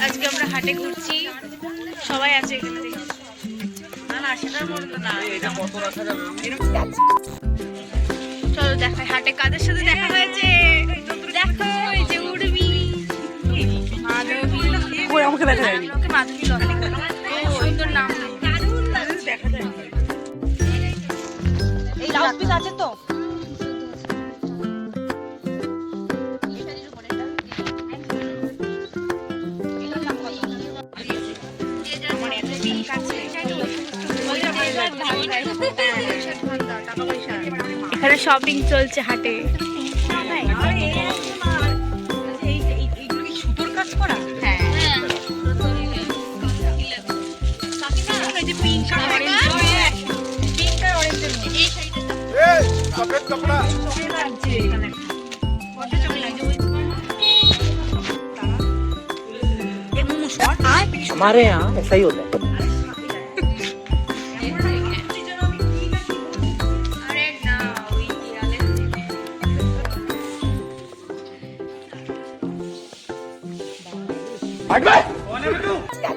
আজকে আমরা হাটে ঘুরছি, সবাই আছে এখানে দেখি। চলো দেখাই হাটে কাদের সাথে দেখা হয়েছে। দেখো এই যে উর্মি, মাধবী, আমাকে দেখা যায়নি। ওকে মাধবী লতা, সুন্দর নাম দেখা যায়। এই লাউডস্পিকার আছে তো। এখানে শপিং চলছে হাটে। সুতোর কাজ করা। হ্যাঁ हमारे यहाँ ऐसा ही होता है। अरे ना